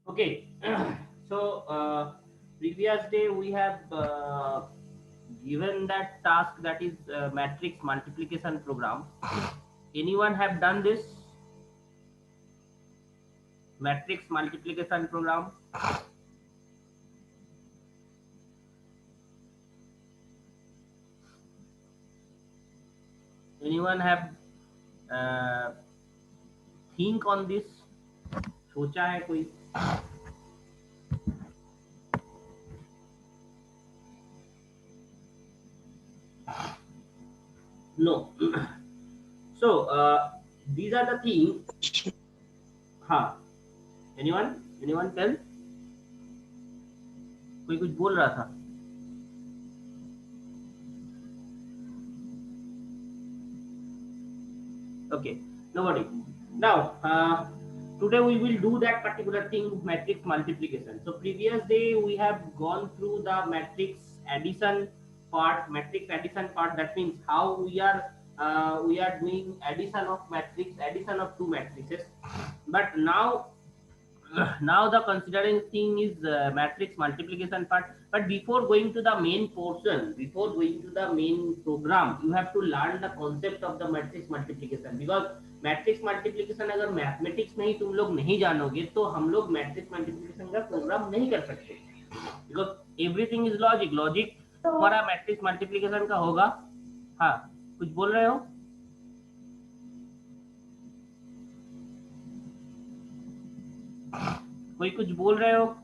Okay. So previous day we have given that task, that is matrix multiplication program. Anyone have done this matrix multiplication program? Anyone have uh, think on this? सोचा है कोई? No. So these are the things. हाँ. Anyone tell? कोई कुछ बोल रहा था? Okay, nobody. Now, today we will do that particular thing, matrix multiplication. So previous day we have gone through the matrix addition part. Matrix addition part, that means how we are doing addition of matrix, addition of two matrices. But now the considering thing is matrix multiplication part. But before going to the main portion, before going to the main program, you have to learn the concept of the matrix multiplication, because matrix multiplication अगर mathematics में ही तुम लोग नहीं जानोगे तो हम लोग matrix multiplication का प्रोग्राम नहीं कर सकते, because everything is logic. Logic हमारा मैट्रिक्स मल्टीप्लिकेशन का होगा। हाँ, कुछ बोल रहे हो? कोई कुछ बोल रहे हो?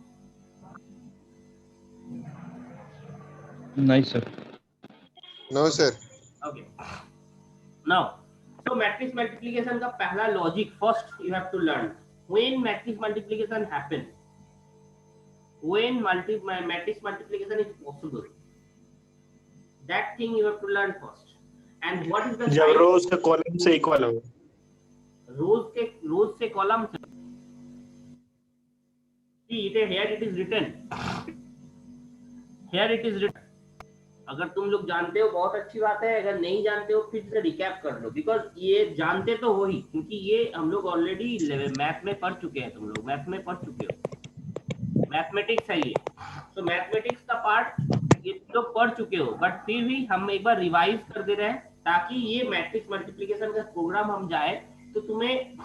नहीं sir. No sir. Okay, now so matrix multiplication का पहला logic first you have to learn, when matrix multiplication happen, when matrix multiplication is possible, that thing you have to learn first. And what is the जब sign? रोज के column से equal हो, रोज से column से। See, here it is written, here it is written। अगर तुम लोग जानते हो बहुत अच्छी बात है, अगर नहीं जानते हो फिर से रिकैप कर लो, बिकॉज ये जानते तो हो ही, क्योंकि ये हम लोग ऑलरेडी मैथ में पढ़ चुके हैं। तुम लोग मैथ में पढ़ चुके हो, मैथमेटिक्स है ये। तो मैथमेटिक्स का पार्ट ये तुम लोग पढ़ चुके हो, बट फिर भी हम एक बार रिवाइज कर दे रहे हैं ताकि ये मैट्रिक्स मल्टीप्लिकेशन का प्रोग्राम हम जाए तो तुम्हें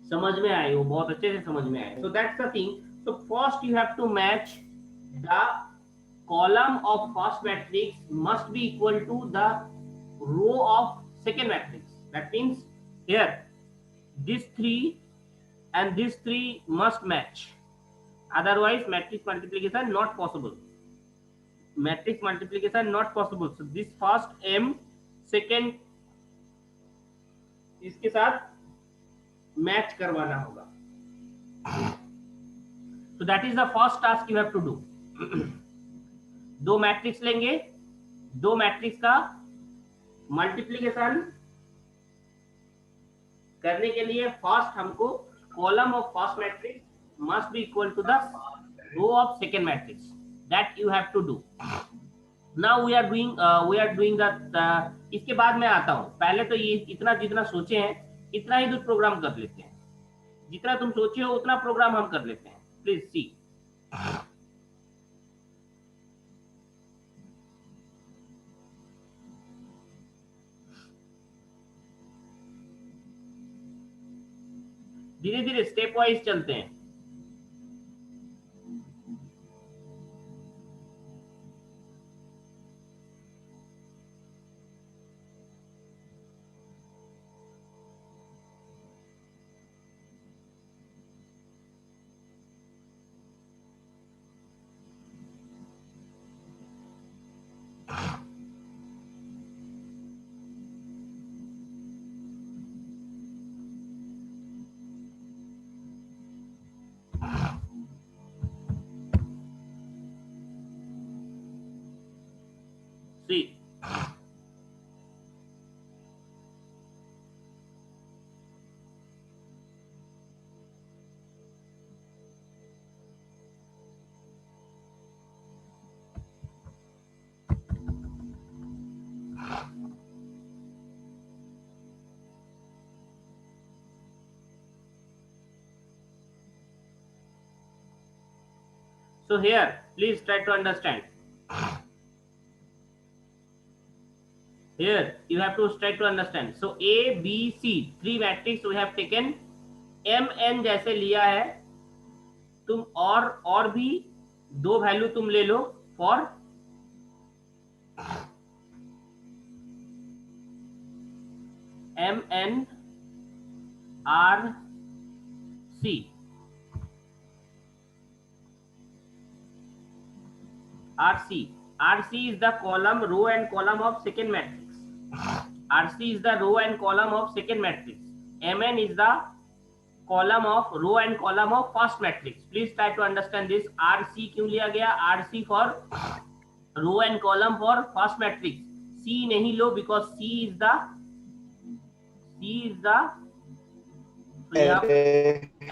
समझ में आए, वो बहुत अच्छे से समझ में आए। So that's the thing. So first you have to match the column of first matrix must be equal to the row of second matrix. That means here this 3 and this 3 must match, otherwise matrix multiplication not possible. Matrix multiplication not possible. So this first m second इसके साथ match करवाना होगा। So that is the first task you have to do. दो matrix लेंगे, दो matrix का multiplication करने के लिए फर्स्ट हमको column of first matrix must be equal to the row of second matrix, that you have to do. Now we are doing that. इसके बाद मैं आता हूं, पहले तो ये इतना जितना सोचे हैं इतना ही कुछ प्रोग्राम कर लेते हैं, जितना तुम सोचे हो उतना प्रोग्राम हम कर लेते हैं। प्लीज सी, धीरे धीरे स्टेप वाइज चलते हैं। So here, please try to understand. Here you have to try to understand. So A, B, C, three matrix we have taken. M N जैसे लिया है, तुम और भी दो वैल्यू तुम ले लो for MN R C. RC is the column, row and column of second matrix. RC is the row and column of second matrix. MN is the column of row and column of first matrix. Please try to understand this. RC क्यों लिया गया? RC for row and column for first matrix. C नहीं लो because C is the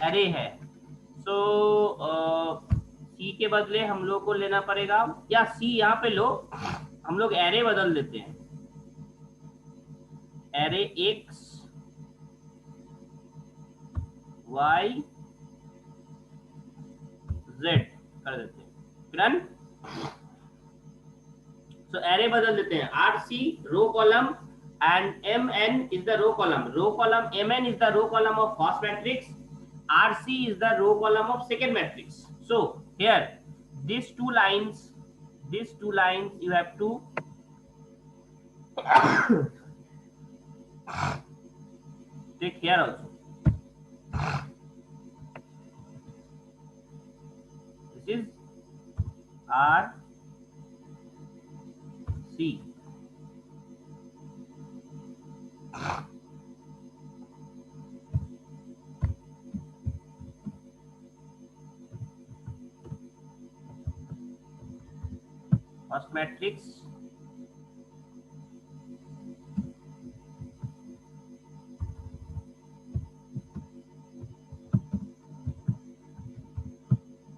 array है. So C के बदले हम लोग को लेना पड़ेगा, या C यहाँ पे लो, हम लोग एरे बदल देते हैं, एरे X Y Z कर देते हैं. डन. So एरे बदल देते हैं. RC row column and MN is the row column. Row column MN is the row column of first matrix. RC is the row column of second matrix. So here these two lines you have to take here also. This is R C. First matrix,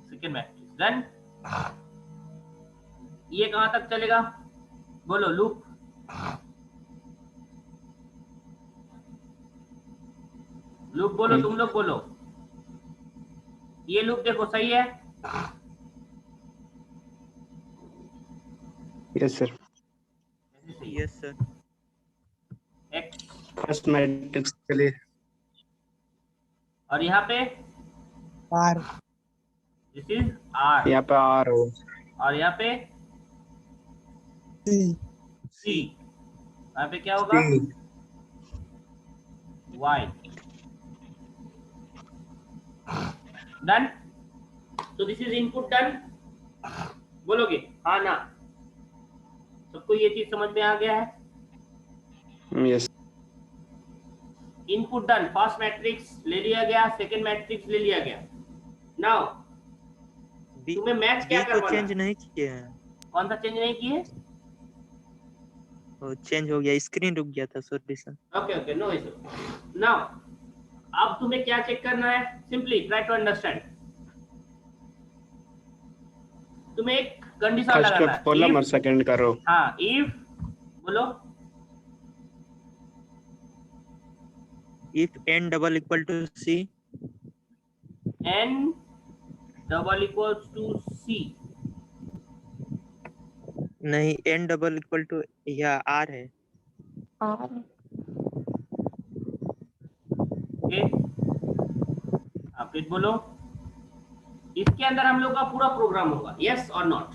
second matrix. Then ये कहां तक चलेगा? बोलो loop. Loop बोलो, तुम लोग बोलो. ये लूप देखो सही है? Yes sir. Yes sir. X first matrix के लिए और यहाँ पे R. दिस इज R यहाँ पे R हो और यहाँ पे C. C. यहाँ पे क्या होगा? Y. डन. तो दिस इज इनपुट डन. बोलोगे हाँ ना? सबको ये चीज समझ में आ गया है? Yes. Input done. First matrix ले लिया गया, सेकंड मैट्रिक्स ले लिया गया. नाउ तुम्हें मैच क्या करवाना है? चेंज नहीं किए हैं. कौन सा चेंज नहीं किए? वो चेंज हो गया, स्क्रीन रुक गया था. Sorry sir. Okay no issue. Now अब तुम्हें क्या चेक करना है? Simply try to understand. तुम्हें एक कंडीशन लगाना है. फर्स्ट कॉलम और सेकंड का रो. हाँ, इफ बोलो. If n double equal to C. n double equals to C. नहीं, n double equal to या R है. R. ओके, आप फिर बोलो. इसके अंदर हम लोग का पूरा प्रोग्राम होगा. यस और नॉट?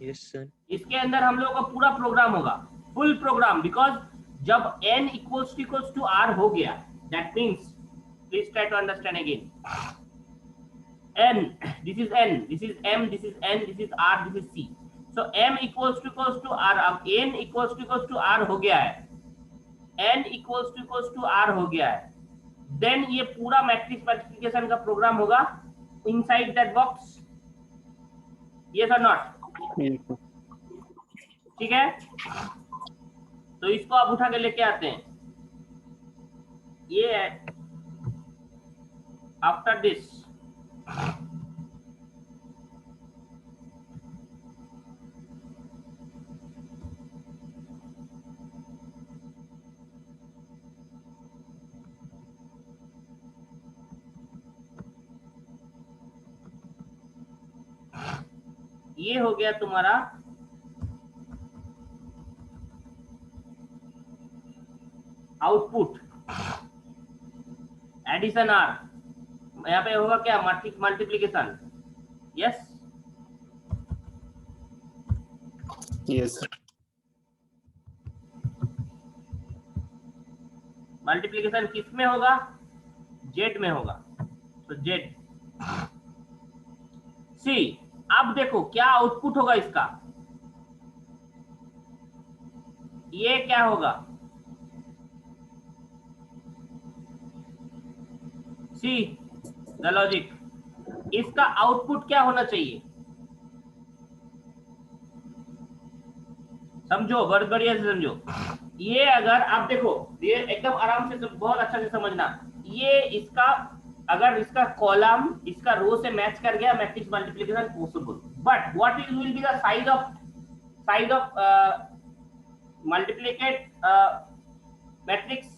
Yes sir. इसके अंदर हम लोग का पूरा प्रोग्राम होगा, फुल प्रोग्राम. बिकॉज जब n इक्वल्स टू R हो गया, that means, please try to understand again. n, this is n, this is m, this is n, this is R, this is C. So m equals to R. अब n equals to R हो गया है, n equals to R हो गया है. Then ये पूरा matrix multiplication का प्रोग्राम होगा इनसाइड दैट बॉक्स. यस और नॉट? ठीक है, तो इसको आप उठा के लेके आते हैं. ये है आफ्टर दिस. ये हो गया तुम्हारा आउटपुट एडिशन आर, यहाँ पे होगा क्या multiplication. Yes Yes, sir. Multiplication किस में होगा, जेड में होगा, तो जेड सी। अब देखो क्या आउटपुट होगा इसका, ये क्या होगा सी द लॉजिक, इसका आउटपुट क्या होना चाहिए, समझो बढ़िया से समझो। ये अगर आप देखो, ये एकदम आराम से बहुत अच्छा से समझना, ये इसका अगर इसका कॉलम इसका रो से मैच कर गया, matrix multiplication possible. But what is will be the size of multiplicate matrix,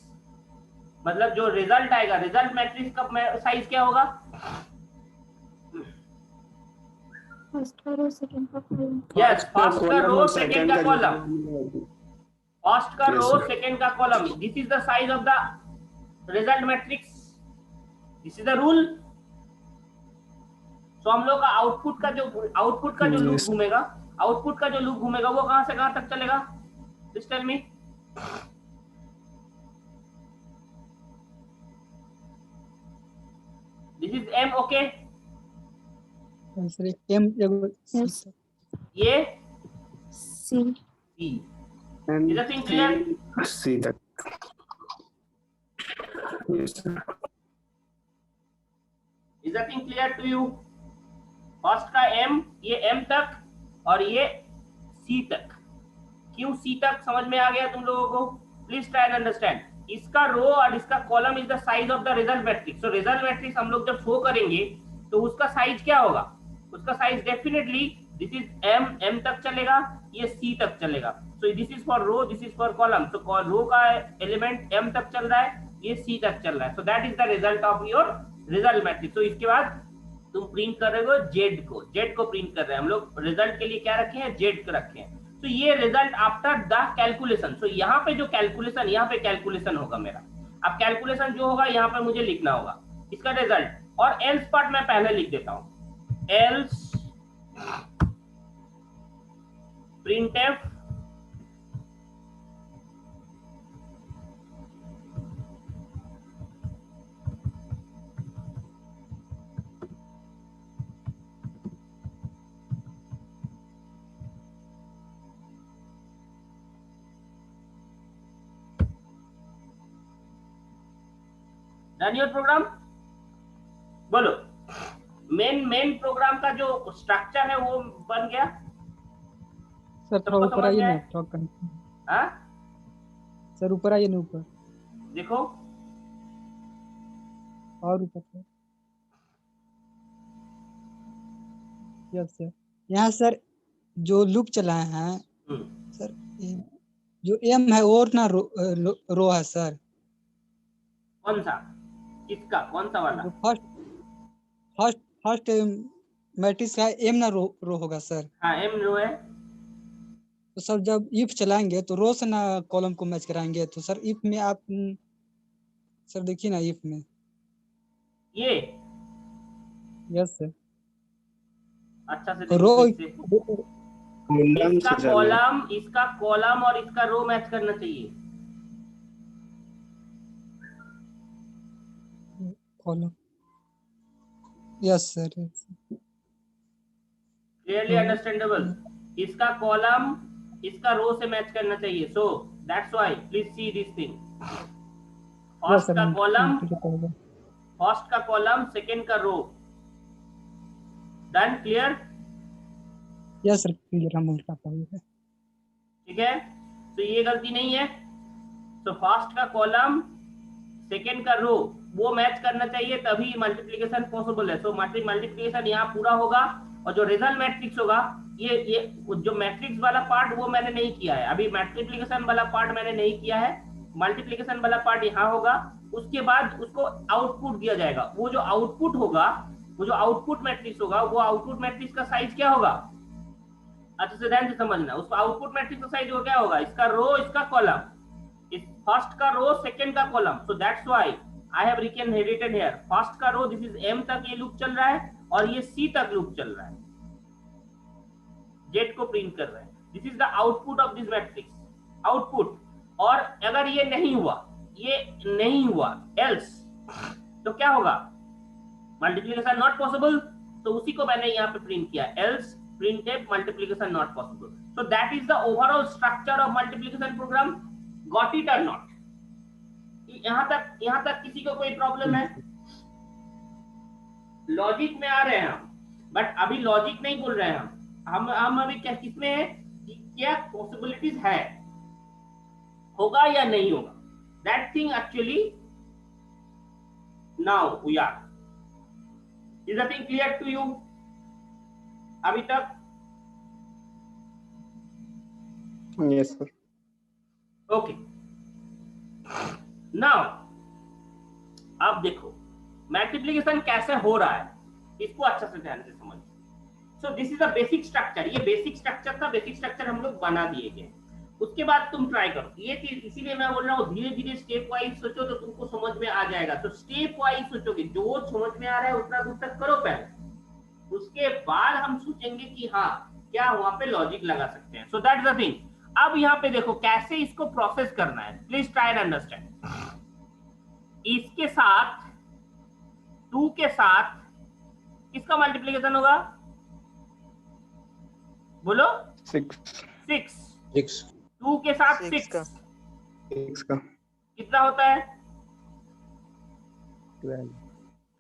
मतलब जो रिजल्ट आएगा, रिजल्ट मैट्रिक्स का साइज क्या होगा, फर्स्ट का रो सेकंड का कॉलम। यस फर्स्ट का रो सेकंड का कॉलम, फर्स्ट का Yes, रो sir. सेकंड का column, this is the size of the result matrix, this is the rule. तो हम लोग का आउटपुट का जो लूप Yes. घूमेगा, आउटपुट का जो लूप घूमेगा वो कहां से कहां तक चलेगा, please tell me. This is M, okay, sir M Yes. ये C. C. And Is the thing clear? C तक. Yes, sir. Is the thing clear to you. First का एम, ये एम तक और ये सी तक। क्यों सी तक, समझ में आ गया तुम लोगों को? Please try and understand. इसका रो और इसका column is the size of the result matrix. So result matrix हम लोग जब शो करेंगे तो उसका साइज क्या होगा, उसका size definitely this is M तक चलेगा, ये सी तक चलेगा। So this is for row, this is for column. तो रो का एलिमेंट एम तक चल रहा है, ये सी तक चल रहा है। So that is the result of your result matrix. तो इसके बाद तुम प्रिंट कर रहे हो जेड को प्रिंट कर रहे हैं हम लोग। रिजल्ट के लिए क्या रखे हैं, जेड को रखे हैं। तो ये रिजल्ट आफ्टर द कैलकुलेशन। सो यहाँ पे जो कैलकुलेशन, यहाँ पे कैलकुलेशन होगा मेरा। अब कैलकुलेशन जो होगा यहाँ पे मुझे लिखना होगा इसका रिजल्ट, और एल्स पार्ट मैं पहले लिख देता हूं। Else printf run your program. बोलो मेन प्रोग्राम का जो स्ट्रक्चर है वो बन गया। सर थोड़ा ऊपर आइए ना, थोड़ा हाँ सर ऊपर आइए ना, ऊपर देखो और ऊपर सर। Yes sir. यहाँ सर जो लूप चलाए हैं सर, जो एम है और ना रो है सर। कौन सा, किसका, कौन सा वाला? जो फर्स्ट मैट्रिक्स का एम ना रो होगा सर। हाँ एम रो है। तो सर जब इफ चलाएंगे तो रो से ना कॉलम को मैच कराएंगे। तो सर इफ में आप सर देखिए ना, इफ में ये यस सर अच्छा से रो देखो, कॉलम इसका से चल रहा है। कॉलम, इसका कॉलम और इसका रो मैच करना चाहिए। Column yes sir. Clearly understandable. इसका कॉलम इसका रो से मैच करना चाहिए। So that's why please see this thing. First का कॉलम, फर्स्ट का कॉलम, सेकंड का row. Done, clear? Yes sir clear, हम उल्टा पढ़ेंगे। ठीक है, तो ये गलती नहीं है। तो फर्स्ट का कॉलम, सेकंड का रो, वो मैच करना चाहिए, तभी मल्टीप्लिकेशन पॉसिबल है। सो मल्टीप्लिकेशन यहाँ पूरा होगा, और जो रिजल्ट मैट्रिक्स होगा, ये जो मैट्रिक्स वाला पार्ट वो मैंने नहीं किया है अभी। मल्टीप्लिकेशन वाला पार्ट मैंने नहीं किया है। मल्टीप्लिकेशन वाला पार्ट यहाँ होगा, उसके बाद उसको आउटपुट दिया जाएगा। वो जो आउटपुट होगा, वो जो आउटपुट मैट्रिक्स होगा, वो आउटपुट मैट्रिक्स का साइज क्या होगा? अच्छे से ध्यान से समझना, उसको आउटपुट मैट्रिक्स का साइज क्या होगा, इसका रो इसका कॉलम, इस फर्स्ट का रो सेकंड का column, so that's why I have inherited here first का रो, दिस इज m तक ये लूप चल रहा है और ये c तक लूप चल रहा है, z को प्रिंट कर रहा है, this is the output of this matrix, output. और अगर ये नहीं हुआ एल्स तो क्या होगा, मल्टीप्लिकेशन नॉट पॉसिबल, तो उसी को मैंने यहाँ पे प्रिंट किया, else printf multiplication not possible. So that is the overall structure of multiplication program. Got it or not? यहाँ तक किसी को कोई प्रॉब्लम है? लॉजिक में आ रहे हैं हम, बट अभी लॉजिक नहीं बोल रहे हैं हम अभी क्या किसमें है कि क्या पॉसिबिलिटीज है, होगा या नहीं होगा, that thing actually now we are, is the thing clear to you अभी तक? Yes, sir. ओके, नाउ अब देखो मल्टीप्लिकेशन कैसे हो रहा है, इसको अच्छा से ध्यान से समझो। सो this is the basic structure, ये बेसिक स्ट्रक्चर था, बेसिक स्ट्रक्चर हम लोग बना दिए गए। उसके बाद तुम ट्राई करो ये चीज, इसीलिए मैं बोल रहा हूँ धीरे धीरे स्टेप वाइज सोचो तो तुमको समझ में आ जाएगा। तो स्टेप वाइज सोचोगे, जो समझ में आ रहा है उतना दूर तक करो पहले, उसके बाद हम सोचेंगे कि हाँ क्या वहां पे लॉजिक लगा सकते हैं। सो दैट्स द थिंग। अब यहाँ पे देखो कैसे इसको प्रोसेस करना है, प्लीज ट्राई एंड अंडरस्टैंड। इसके साथ 2 के साथ किसका मल्टीप्लिकेशन होगा, बोलो? 6। 2 के साथ 6 का कितना होता है?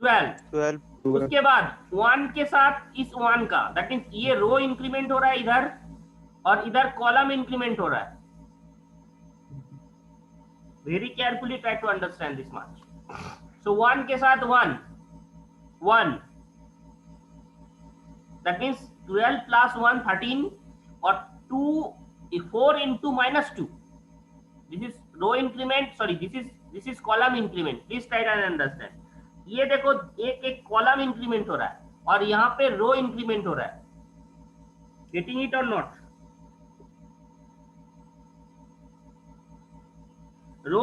12। उसके बाद 1 के साथ इस 1 का, दैट मींस ये रो इंक्रीमेंट हो रहा है इधर और इधर कॉलम इंक्रीमेंट हो रहा है। Very carefully try to understand this much. So 1 के साथ 1 दैट मींस 12 प्लस 1 13 और 4 into -2, this is row increment, sorry this is column increment, please try and understand। ये देखो एक कॉलम इंक्रीमेंट हो रहा है और यहाँ पे रो इंक्रीमेंट हो रहा है, गेटिंग इट और नॉट? रो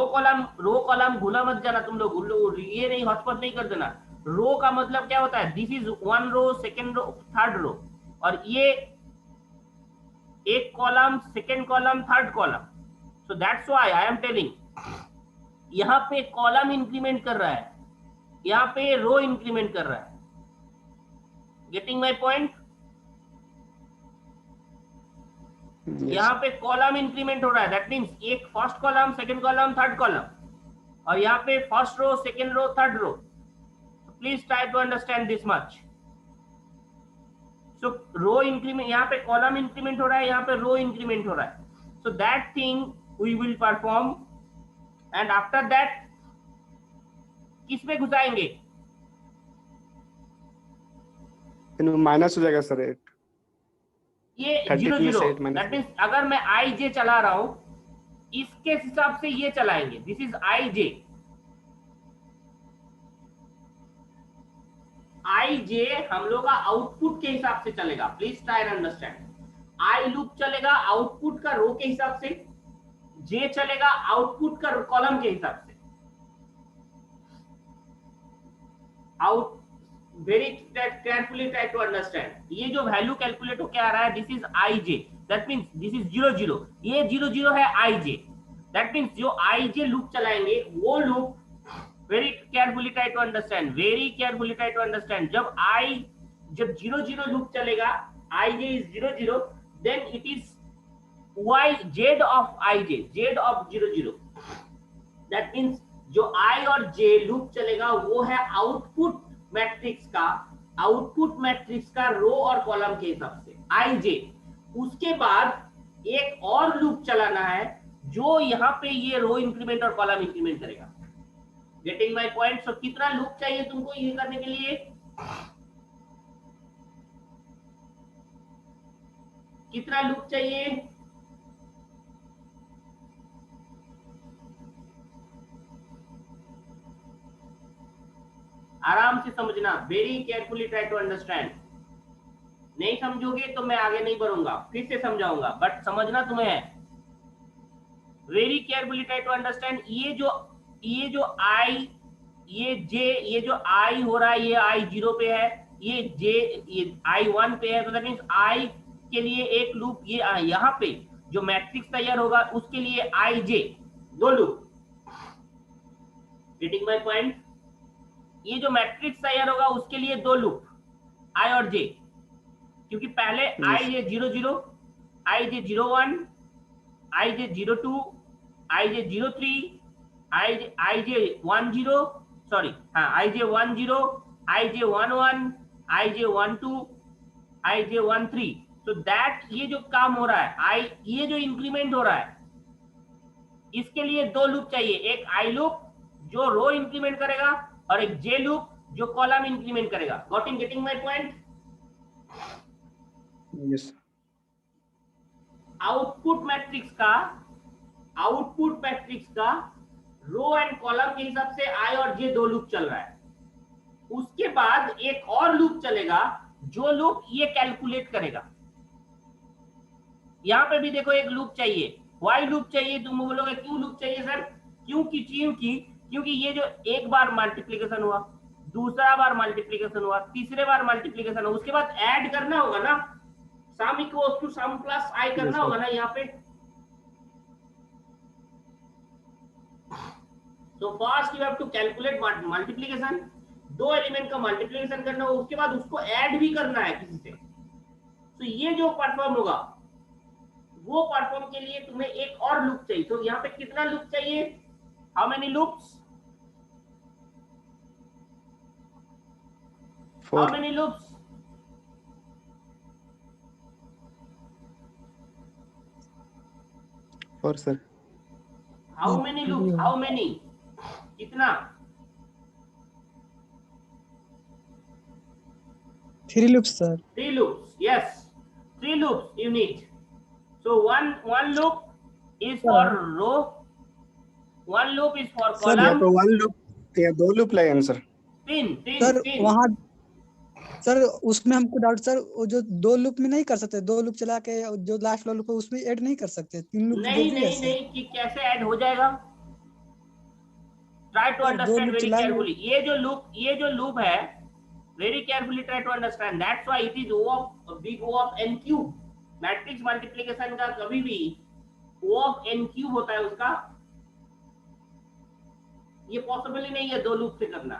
कॉलम भूला मत जाना तुम लोग, ये नहीं हॉटस्पॉट नहीं कर देना। रो का मतलब क्या होता है, this is 1 row, second row, third row, और ये एक column, second column, third column. So that's why I am telling, यहाँ पे कॉलम इंक्रीमेंट कर रहा है, यहाँ पे रो इंक्रीमेंट कर रहा है। Getting my point? यहाँ पे कॉलम इंक्रीमेंट हो रहा है, दैट मींस एक first column, second column, third column, और यहाँ पे first row, second row, third row. Please try to understand this much. So row increment, यहाँ पे कॉलम इंक्रीमेंट हो रहा है, यहाँ पे रो इंक्रीमेंट हो रहा है। So that thing we will perform, and after that किस में घुसाएंगे? माइनस हो जाएगा सर, ये 0 0, दैट मींस अगर मैं आई जे चला रहा हूं इसके हिसाब से ये चलाएंगे, दिस इज आई जे हम लोग का आउटपुट के हिसाब से चलेगा। Please try and understand. I loop चलेगा आउटपुट का रो के हिसाब से, जे चलेगा आउटपुट का कॉलम के हिसाब से। Out very carefully try to understand. ये जो वैल्यू कैलकुलेट होकर आ रहा है, this is I J, that means this is 0 0, ये 0 0 है आई जे, दैट मींस जो आई जे लूप चलाएंगे वो loop, very carefully try to understand, very carefully try to understand. जब 0 0 लूप चलेगा, I J is 0 0, then it is y z of i j, z of 0 0, that means जो i और j loop चलेगा वो है output matrix का रो और column के हिसाब से i j। उसके बाद एक और लूप चलाना है जो यहाँ पे ये रो इंक्रीमेंट और कॉलम इंक्रीमेंट करेगा। Getting my point? सो कितना लूप चाहिए तुमको ये करने के लिए? कितना लूप चाहिए? आराम से समझना, very carefully try to understand, नहीं समझोगे तो मैं आगे नहीं बढ़ूंगा, फिर से समझाऊंगा, बट समझना तुम्हें है। Very carefully try to understand. ये जो आई, ये जे, ये जो आई हो रहा है, ये आई 0 पे है, ये जे, ये आई 1 पे है, तो दैट मींस आई के लिए एक लूप, ये यहाँ पे जो मैट्रिक्स तैयार होगा उसके लिए आई जे 2 लूप। Getting my point? ये जो मैट्रिक्स तैयार होगा उसके लिए 2 लूप, आई और जे, क्योंकि पहले आई जे 0 0, आई जे 0 1, आई जे 0 2, आई जे 0 3, आई जे 1 0, सॉरी हाँ, आई जे 1 0, आई जे 1 1, आई जे 1 2, आई जे 1 3। तो दैट ये जो काम हो रहा है, आई, ये जो इंक्रीमेंट हो रहा है, इसके लिए 2 लूप चाहिए, एक आई लूप जो रो इंक्रीमेंट करेगा और एक जे लूप जो कॉलम इंक्रीमेंट करेगा। Got in, getting my point? Yes. Output matrix का रो एंड कॉलम के हिसाब से आई और जे 2 लूप चल रहा है। उसके बाद एक और लूप चलेगा जो लूप ये कैलकुलेट करेगा। यहां पे भी देखो एक लूप चाहिए, वाई लूप चाहिए। तुम बोलोगे क्यों लूप चाहिए सर? क्योंकि ये जो एक बार मल्टीप्लिकेशन हुआ, दूसरा बार मल्टीप्लिकेशन हुआ, तीसरे बार मल्टीप्लिकेशन हुआ, उसके बाद ऐड करना होगा ना, sum equals to sum plus I करना होगा ना यहाँ पे। So first you have to calculate multiplication, 2 element का मल्टीप्लिकेशन करना होगा, उसके बाद उसको ऐड भी करना है किसी से। तो ये जो परफॉर्म होगा, वो परफॉर्म के लिए तुम्हें एक और लूप चाहिए। तो यहाँ पे कितना लूप चाहिए? How many loops? 4। How many loops? 4 sir. How many loops? How many? कितना? 3 loops sir. 3 loops. Yes, 3 loops you need. So one loop is for row, one loop is for sir यहाँ column. पे 1 loop या 2 loop लगेंगे sir? Sir तीन। वहाँ sir उसमें हमको doubt sir, वो जो 2 लूप में नहीं कर सकते, 2 लूप चला के जो लास्ट वाला लूप है उसमें ऐड नहीं कर सकते? 3 लूप नहीं कि कैसे ऐड हो जाएगा? Try to understand very carefully. ये जो लूप है, very carefully try to understand. That's why it is O of big O of n cube. Matrix multiplication का कभी भी O of n क्यूब होता है उसका। ये पॉसिबल ही नहीं है 2 लूप से करना।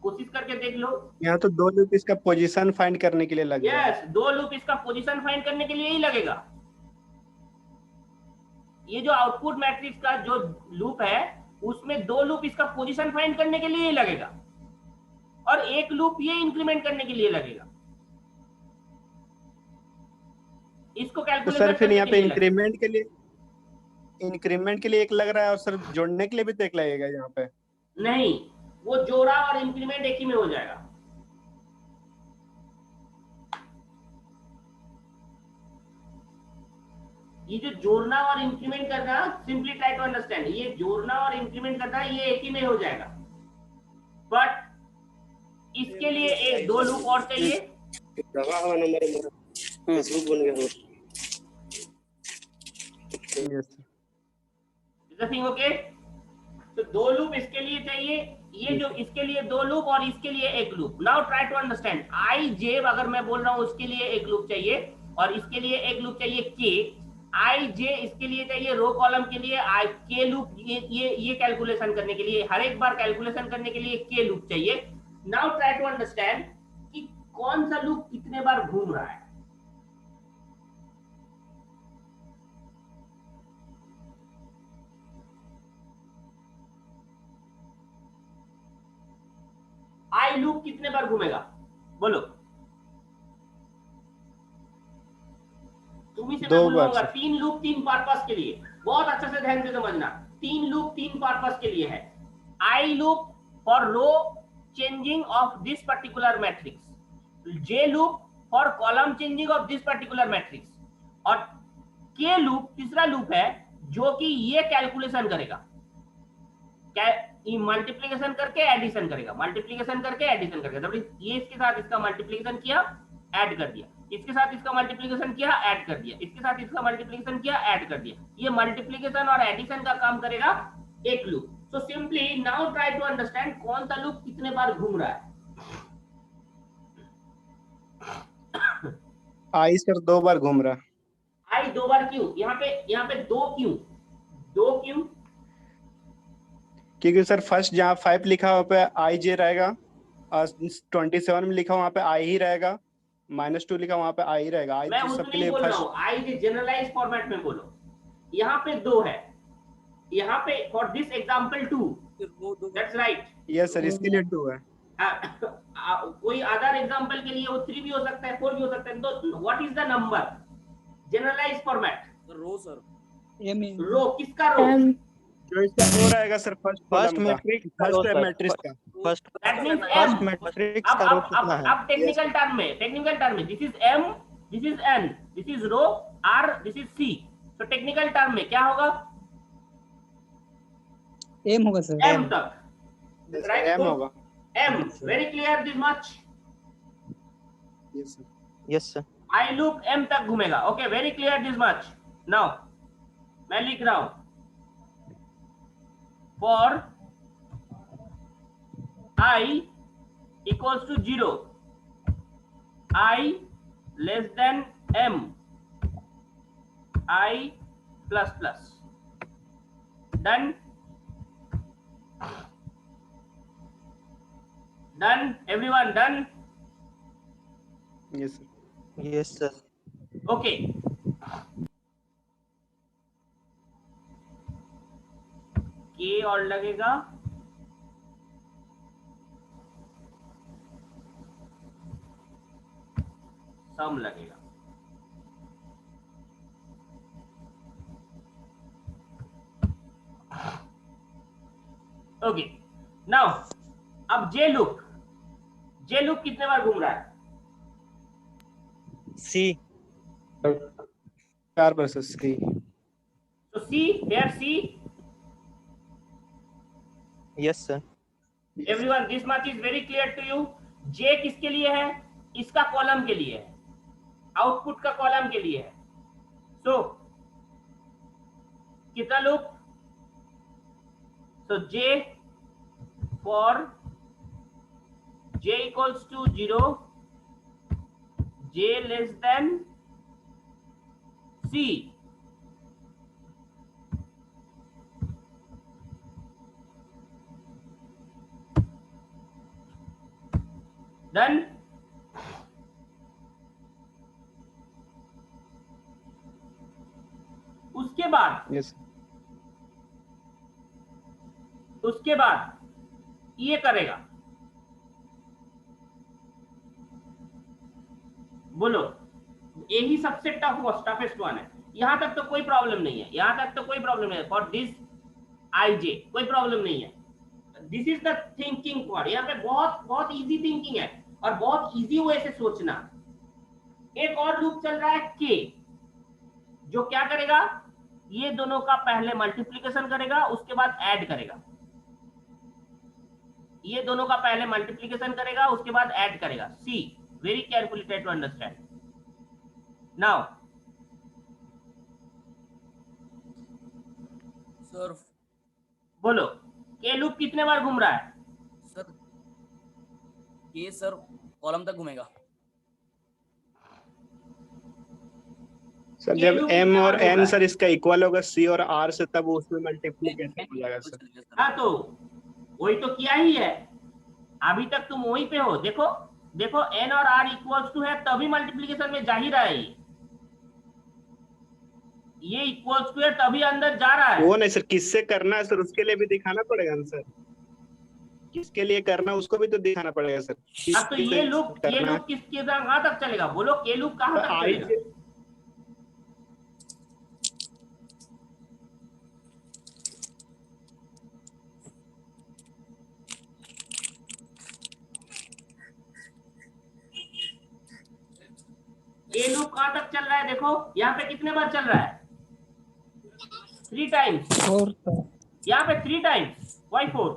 कोशिश करके देख लो। यहाँ तो 2 लूप इसका पोजीशन फाइंड करने के लिए लगेगा। यस, 2 लूप इसका पोजीशन फाइंड करने के लिए ही लगेगा। ये जो आउटपुट मैट्रिक्स का जो लूप है, उसमें 2 लूप इसका पोजीशन फाइंड करने के लिए ही लगेगा और एक लूप ये इंक्रीमेंट करने के लिए लगेगा। इसको तो कैलकुलेट सर फिर यहाँ पे इंक्रीमेंट के लिए एक लग रहा है और सर जोड़ने के लिए भी तो एक लगेगा यहाँ पे। नहीं, वो जोड़ा और इंक्रीमेंट एक ही में हो जाएगा। ये जो जोड़ना और इंक्रीमेंट करना, सिंपली ट्राई टू अंडरस्टैंड, ये जोड़ना और इंक्रीमेंट करना ये एक ही में हो जाएगा, बट इसके लिए एक 2 लूप और चाहिए। ओके, तो 2 लूप इसके लिए चाहिए, ये जो इसके लिए 2 लूप और इसके लिए एक loop. Now try to understand, I J अगर मैं बोल रहा हूं उसके लिए एक लूप चाहिए और इसके लिए एक लूप चाहिए के। आई जे इसके लिए चाहिए रो कॉलम के लिए, आई के लूप ये कैलकुलेशन करने के लिए, हर एक बार कैलकुलेशन करने के लिए के लूप चाहिए। नाउ ट्राई टू अंडरस्टैंड कि कौन सा लूप कितने बार घूम रहा है। आई लूप कितने बार घूमेगा बोलो? तुम्ही से मैं बोलूंगा 3 लूप 3 पर्पस के लिए। बहुत अच्छे से ध्यान से समझना, 3 लूप 3 पर्पस के लिए है। I loop for row changing of this particular matrix, J loop for column changing of this particular matrix, और के लूप तीसरा लूप है जो कि ये कैलकुलेशन करेगा, मल्टीप्लिकेशन करके एडिशन करेगा, मल्टीप्लिकेशन करके एडिशन करेगा। ये इसके साथ इसका मल्टीप्लिकेशन किया, ऐड कर दिया, इसके साथ इसका मल्टीप्लीकेशन किया, ऐड कर दिया, इसके साथ इसका मल्टीप्लीकेशन किया, ऐड कर दिया। ये मल्टीप्लीकेशन और एडिशन का काम करेगा एक loop. So simply now try to understand कौन सा लूप कितने बार घूम रहा है। आई सर 2 बार घूम रहा है। आई 2 बार क्यों? यहाँ पे 2 क्यों? 2 क्यों? क्योंकि सर फर्स्ट जहाँ 5 लिखा वहाँ पे आई जे रहेगा, और 27 में लिखा वहाँ पे आई ही रहेगा, -2 लिखा वहाँ पे आई ही रहेगा। आई मैं तो उसमें सबके नहीं लिए बोल रहा फर्स्ट। हूँ, आई जे जनरलाइज फॉर्मेट में बोलो। यहाँ पे 2 है, यहाँ पे for this example 2, that's right. Yes sir, इसके लिए 2 है। कोई अदर एग्जांपल के लिए वो 3 भी हो सकता है, 4 भी हो सकता है। तो what is the number generalize format? Row sir, row किसका रो? जो इसका रो रहेगा सर फर्स्ट फर्स्ट कॉलम का, मैट्रिक्स फर्स्ट मैट्रिक्स का। First that means first m। Matrix का रो कितना है? अब टेक्निकल टर्म में this is m, this is n, this is row r, this is c। तो टेक्निकल टर्म में क्या होगा? एम होगा सर। m तक, राइट? एम होगा। m, very clear this much. Yes sir. Yes sir. I loop m तक घूमेगा। Okay, very clear this much. Now मैं लिख रहा हूं for i equals to 0, i less than m, i plus plus, done, everyone done? Yes sir. Yes sir. Okay, के और लगेगा, सम लगेगा। ओके, नाउ अब जे लूप कितने बार घूम रहा है? सी 4 बार सर। सी। तो C, here C, yes sir. everyone this much is very clear to you? J किसके लिए है? इसका कॉलम के लिए है, आउटपुट का कॉलम के लिए है। सो कितना loop? So J for j equals to 0, j less than c, done? उसके बाद यस। ये करेगा, बोलो, यही सबसे टफेस्ट वन है। यहां तक तो कोई प्रॉब्लम नहीं है, फॉर दिस आई जे कोई प्रॉब्लम नहीं है। This is the thinking part. यहाँ पे बहुत इजी थिंकिंग है और बहुत इजी वे से सोचना। एक और लूप चल रहा है के, जो क्या करेगा? ये दोनों का पहले मल्टीप्लीकेशन करेगा, उसके बाद ऐड करेगा। ये दोनों का पहले मल्टीप्लीकेशन करेगा, उसके बाद ऐड करेगा। सी, very carefully try to understand. Now, sir बोलो, के लूप कितने बार घूम रहा है? सर ये सर कॉलम तक घूमेगा। सर ये जब लूप m कितने और बार घूम n रहा सर इसका इक्वल होगा c और r से, तब उसमें मल्टीप्लीकेशन हो जाएगा सर। हाँ, तो वही तो किया ही है। अभी तक तुम वहीं पे हो। देखो n और r इक्वल्स टू है, तभी मल्टीप्लीकेशन में जा ही रहा है। ये इक्वल्स टू है, तभी अंदर जा रहा है। वो नहीं सर, किससे करना है सर उसके लिए भी दिखाना पड़ेगा ना सर। किसके लिए करना है उसको भी तो दिखाना पड़ेगा सर। अब तो ये लूप किसके कहां तक चलेगा? बोलो, के लूप कहां तक चलेगा? ये लूप कहां तक चल रहा है? देखो यहाँ पे कितने बार चल रहा है? 3 टाइम्स। और यहाँ पे 3 टाइम्स। Why 4?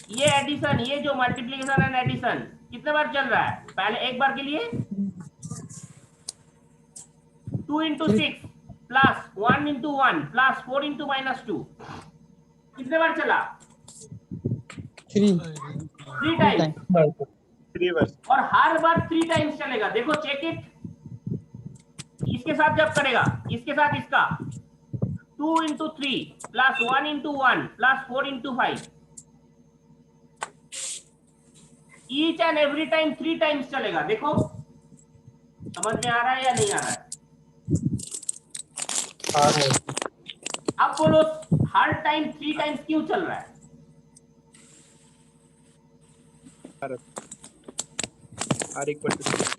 ये एडिशन, ये जो मल्टीप्लीकेशन एंड एडिशन कितने बार चल रहा है? पहले एक बार के लिए 2 into 6 plus 1 into 1 plus 4 into -2 कितने बार चला? 3 टाइम्स। 3 बार। और हर बार 3 टाइम्स चलेगा। देखो चेक इट, इसके साथ जब करेगा, इसके साथ इसका 2 into 3 plus 1 into 1 plus 4 into 5 each and every time 3 times चलेगा। देखो समझ में आ रहा है या नहीं आ रहा है? अब बोलो हर टाइम 3 टाइम्स क्यों चल रहा है? R equal to 3।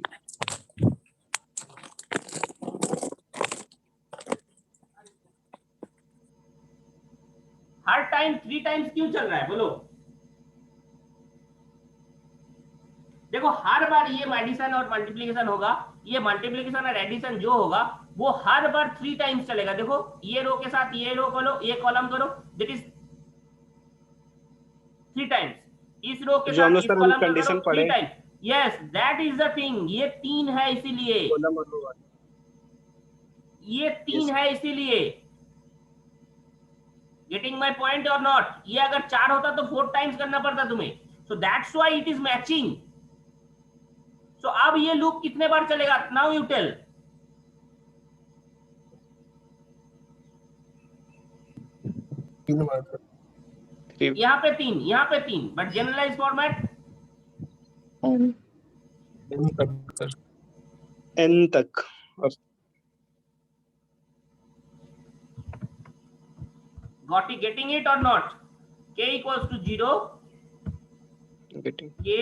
Her time 3 times क्यों चल रहा है बोलो? देखो हर बार ये एडिशन और मल्टीप्लिकेशन होगा, ये मल्टीप्लिकेशन और एडिशन जो होगा वो हर बार 3 टाइम्स चलेगा। देखो ये रो के साथ ये रो करो, ये कॉलम करो, दैट इज 3 टाइम्स। इस रो के जो हम साथ लोग इस सर कॉलम का कंडीशन करो 3 पढ़े, times. Yes that is the thing, ये 3 है इसीलिए, कॉलम और रो वाला। ये 3 है इसीलिए। गेटिंग माय पॉइंट और नॉट? ये अगर 4 होता तो 4 टाइम्स करना पड़ता तुम्हें, so that's why it is matching. So अब ये लूप कितने बार चलेगा? Now you tell. यहाँ पे 3, यहाँ पे 3, बट जनरलाइज फॉर्मेट n तक। और getting it or not? K equals to 0, getting K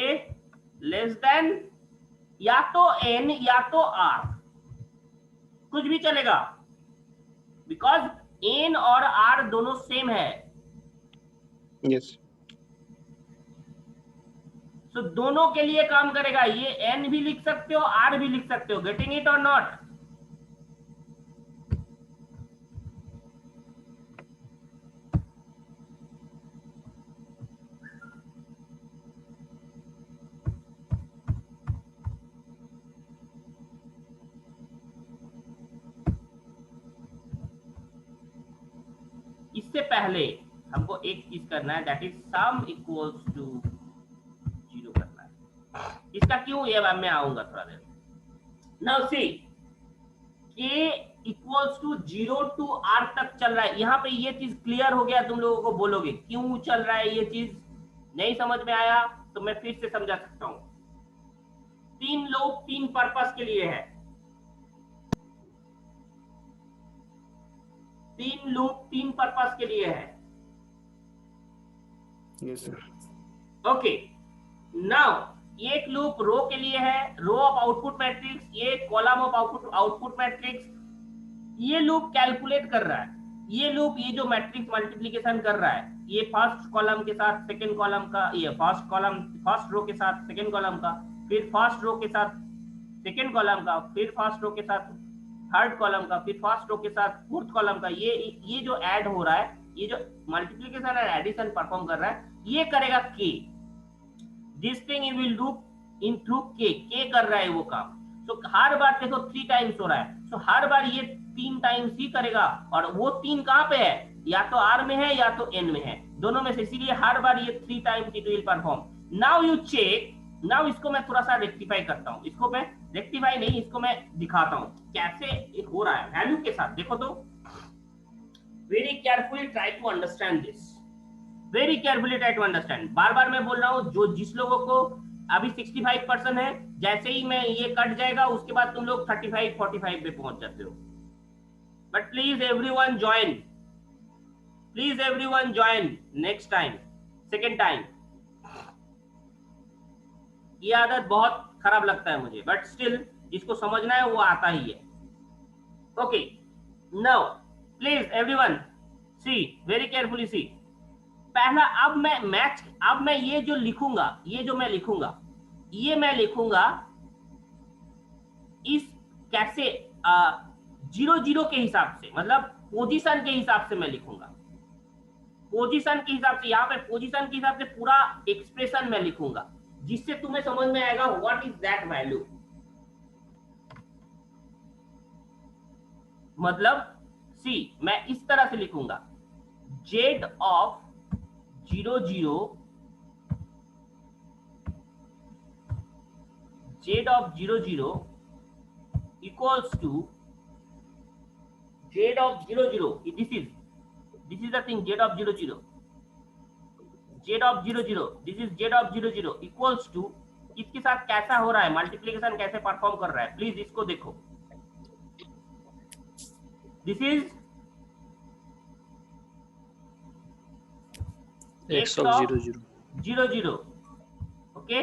less than या तो n या तो r, कुछ भी चलेगा, बिकॉज n और r दोनों सेम है। yes। सो दोनों के लिए काम करेगा। ये n भी लिख सकते हो, r भी लिख सकते हो। गेटिंग इट और नॉट? इससे पहले हमको एक चीज करना है, that is sum equals to 0 करना है। इसका क्यों ये मैं आऊंगा थोड़ा देर। Now see k equals to 0 to r तक चल रहा है। यहाँ पे ये चीज क्लियर हो गया? तुम लोगों को बोलोगे क्यों चल रहा है? ये चीज नहीं समझ में आया तो मैं फिर से समझा सकता हूँ। 3 लोग 3 पर्पस के लिए है, 3 लूप 3 पर्पस के लिए है। yes sir। ओके नाउ एक लूप रो के लिए है, रो ऑफ आउटपुट मैट्रिक्स, ये कॉलम ऑफ आउटपुट मैट्रिक्स। ये लूप कैलकुलेट कर रहा है, ये लूप ये जो मैट्रिक्स मल्टीप्लिकेशन कर रहा है, ये फर्स्ट कॉलम के साथ सेकंड कॉलम का, ये फर्स्ट रो के साथ सेकंड कॉलम का, फिर फर्स्ट रो के साथ सेकंड कॉलम का, फिर फर्स्ट रो के साथ थर्ड कॉलम का, फिर फर्स्ट रो के साथ फोर्थ कॉलम का। ये जो ऐड हो रहा है, ये जो मल्टीप्लिकेशन और एडिशन परफॉर्म कर रहा है, ये करेगा k। This thing you will do in through k कर रहा है वो काम। सो हर बार देखो 3 टाइम्स हो रहा है, सो हर बार ये 3 टाइम्स ही करेगा। और वो 3 कहाँ पे है? या तो r में है या तो n में है, दोनों में से। इसीलिए हर बार ये 3 times it will perform. Now you check, now इसको मैं थोड़ा सा रेक्टिफाई करता हूँ। इसको मैं रेक्टिफाई नहीं, इसको मैं दिखाता हूँ कैसे हो रहा है वैल्यू के साथ। देखो तो very carefully try to understand this, very carefully try to understand. बार बार मैं बोल रहा हूँ, जो जिस लोगों को अभी 65% है, जैसे ही मैं ये कट जाएगा उसके बाद तुम लोग 35-45 पे पहुंच जाते हो। But please everyone join, please everyone join next time, second time. ये आदत बहुत खराब लगता है मुझे, बट स्टिल जिसको समझना है वो आता ही है। Okay now please everyone see very carefully see. पहला अब मैं ये जो लिखूंगा, ये जो मैं लिखूंगा, ये मैं लिखूंगा इस कैसे 0-0 के हिसाब से, मतलब पोजीशन के हिसाब से मैं लिखूंगा। पोजीशन के हिसाब से, यहाँ पे पोजीशन के हिसाब से पूरा एक्सप्रेशन मैं लिखूंगा जिससे तुम्हें समझ में आएगा व्हाट इज दैट वैल्यू। मतलब सी मैं इस तरह से लिखूंगा, z of 0 0 z of 0 0 equals to z of 0 0, this is the thing, z of 0 0, z of 0 0, this is z of 0 0 equals to, इसके साथ कैसा हो रहा है मल्टीप्लिकेशन, कैसे परफॉर्म कर रहा है प्लीज इसको देखो। This is x of 0 0 0 0, okay,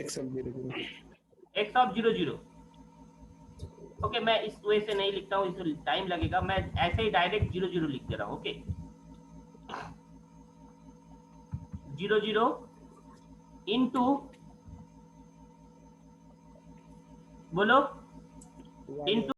x of 0 0 x of 0 0, okay. मैं इस वे से नहीं लिखता हूँ, इसमें टाइम लगेगा, मैं ऐसे ही डायरेक्ट 0 0 लिख दे रहा हूँ, ओके। 0 0 इनटू, बोलो, इनटू